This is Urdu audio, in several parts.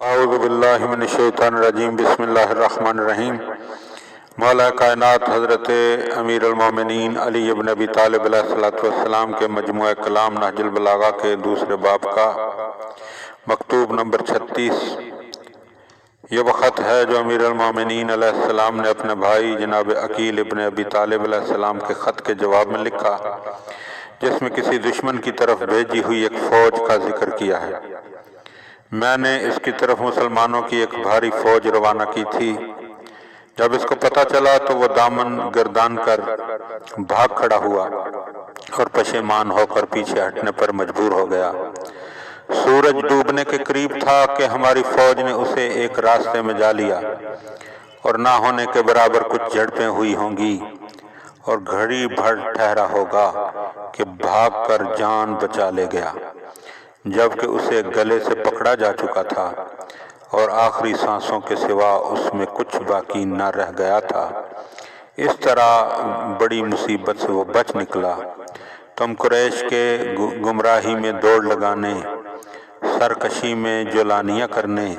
اعوذ باللہ من الشیطان الرجیم، بسم اللہ الرحمن الرحیم۔ مولا کائنات حضرت امیر المومنین علی ابن ابی طالب علیہ السلام کے مجموعہ کلام نہج البلاغہ کے دوسرے باب کا مکتوب نمبر 36 یہ وہ خط ہے جو امیر المومنین علیہ السلام نے اپنے بھائی جناب عقیل ابن ابی طالب علیہ السلام کے خط کے جواب میں لکھا، جس میں کسی دشمن کی طرف بھیجی ہوئی ایک فوج کا ذکر کیا ہے۔ میں نے اس کی طرف مسلمانوں کی ایک بھاری فوج روانہ کی تھی۔ جب اس کو پتہ چلا تو وہ دامن گردان کر بھاگ کھڑا ہوا اور پشیمان ہو کر پیچھے ہٹنے پر مجبور ہو گیا۔ سورج ڈوبنے کے قریب تھا کہ ہماری فوج نے اسے ایک راستے میں جا لیا، اور نہ ہونے کے برابر کچھ جھڑپیں ہوئی ہوں گی، اور گھڑی بھر ٹھہرا ہوگا کہ بھاگ کر جان بچا لے گیا، جبکہ اسے گلے سے پکڑا جا چکا تھا اور آخری سانسوں کے سوا اس میں کچھ باقی نہ رہ گیا تھا۔ اس طرح بڑی مصیبت سے وہ بچ نکلا۔ تم قریش کے گمراہی میں دوڑ لگانے، سرکشی میں جولانیاں کرنے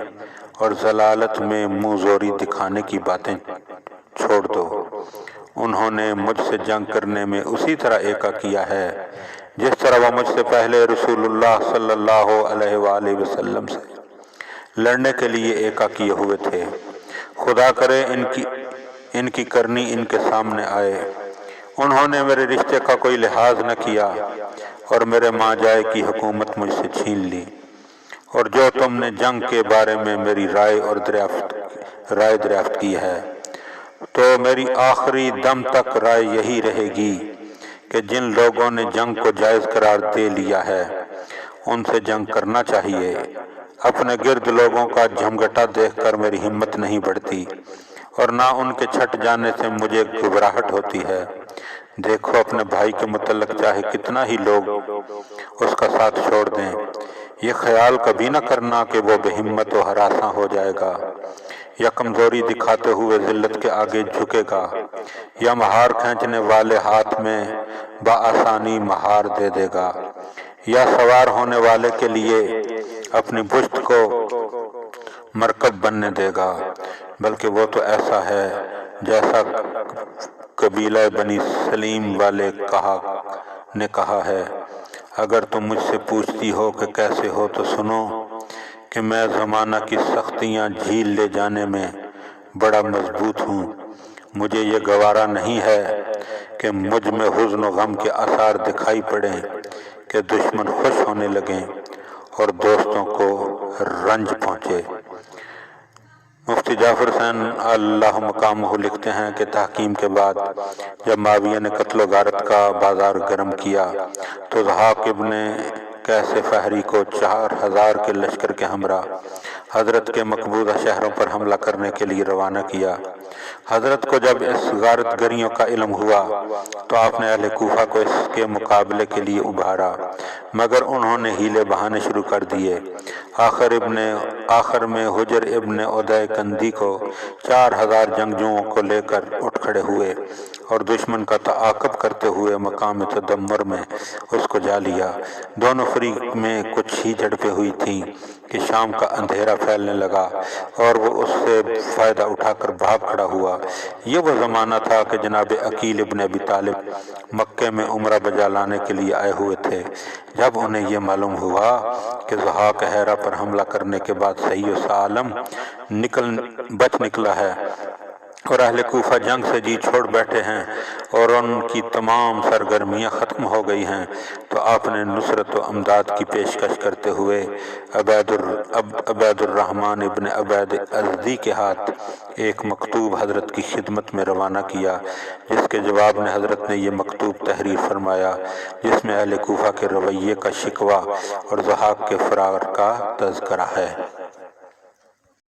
اور ضلالت میں منہ زوری دکھانے کی باتیں چھوڑ دو۔ انہوں نے مجھ سے جنگ کرنے میں اسی طرح ایکا کیا ہے جس طرح وہ مجھ سے پہلے رسول اللہ صلی اللہ علیہ وآلہ وسلم سے لڑنے کے لیے ایکا کیے ہوئے تھے۔ خدا کرے ان کی کرنی ان کے سامنے آئے۔ انہوں نے میرے رشتے کا کوئی لحاظ نہ کیا اور میرے ماں جائے کی حکومت مجھ سے چھین لی، اور جو تم نے جنگ کے بارے میں میری رائے دریافت کی ہے، تو میری آخری دم تک رائے یہی رہے گی کہ جن لوگوں نے جنگ کو جائز قرار دے لیا ہے ان سے جنگ کرنا چاہیے۔ اپنے گرد لوگوں کا جھمگٹا دیکھ کر میری ہمت نہیں بڑھتی، اور نہ ان کے چھٹ جانے سے مجھے گھبراہٹ ہوتی ہے۔ دیکھو، اپنے بھائی کے متعلق چاہے کتنا ہی لوگ اس کا ساتھ چھوڑ دیں، یہ خیال کبھی نہ کرنا کہ وہ بے ہمت و ہراساں ہو جائے گا، یا کمزوری دکھاتے ہوئے ذلت کے آگے جھکے گا، یا مہار کھینچنے والے ہاتھ میں بآسانی مہار دے دے گا، یا سوار ہونے والے کے لیے اپنی پشت کو مرکب بننے دے گا، بلکہ وہ تو ایسا ہے جیسا قبیلہ بنی سلیم والے نے کہا ہے۔ اگر تم مجھ سے پوچھتی ہو کہ کیسے ہو تو سنو کہ میں زمانہ کی سختیاں جھیل لے جانے میں بڑا مضبوط ہوں۔ مجھے یہ گوارا نہیں ہے کہ مجھ میں حزن و غم کے آثار دکھائی پڑیں کہ دشمن خوش ہونے لگیں اور دوستوں کو رنج پہنچے۔ مفتی جعفر حسین اللہ مقامہ لکھتے ہیں کہ تحکیم کے بعد جب معاویہ نے قتل و غارت کا بازار گرم کیا تو ضحاک ابن قیس فہری کو 4000 کے لشکر کے ہمراہ حضرت کے مقبوضہ شہروں پر حملہ کرنے کے لیے روانہ کیا۔ حضرت کو جب اس غارت گریوں کا علم ہوا تو آپ نے اہل کوفہ کو اس کے مقابلے کے لیے ابھارا، مگر انہوں نے ہیلے بہانے شروع کر دیے۔ آخر میں حجر ابن عدی کندی کو 4000 جنگجوؤں کو لے کر اٹھ کھڑے ہوئے اور دشمن کا تعاقب کرتے ہوئے مقام تدمر میں اس کو جا لیا۔ دونوں فریق میں کچھ ہی جھڑپیں ہوئی تھیں کہ شام کا اندھیرا پھیلنے لگا اور وہ اس سے فائدہ اٹھا کر بھاگ کھڑا ہوا۔ یہ وہ زمانہ تھا کہ جناب عقیل ابن ابی طالب مکے میں عمرہ بجا لانے کے لیے آئے ہوئے تھے۔ جب انہیں یہ معلوم ہوا کہ ضحاک ہیرا پر حملہ کرنے کے بعد صحیح و سالم بچ نکلا ہے اور اہل کوفہ جنگ سے جی چھوڑ بیٹھے ہیں اور ان کی تمام سرگرمیاں ختم ہو گئی ہیں، تو آپ نے نصرت و امداد کی پیشکش کرتے ہوئے عبید الرحمن ابن عبید ازدی کے ہاتھ ایک مکتوب حضرت کی خدمت میں روانہ کیا، جس کے جواب میں حضرت نے یہ مکتوب تحریر فرمایا، جس میں اہل کوفہ کے رویے کا شکوہ اور ضحاک کے فرار کا تذکرہ ہے۔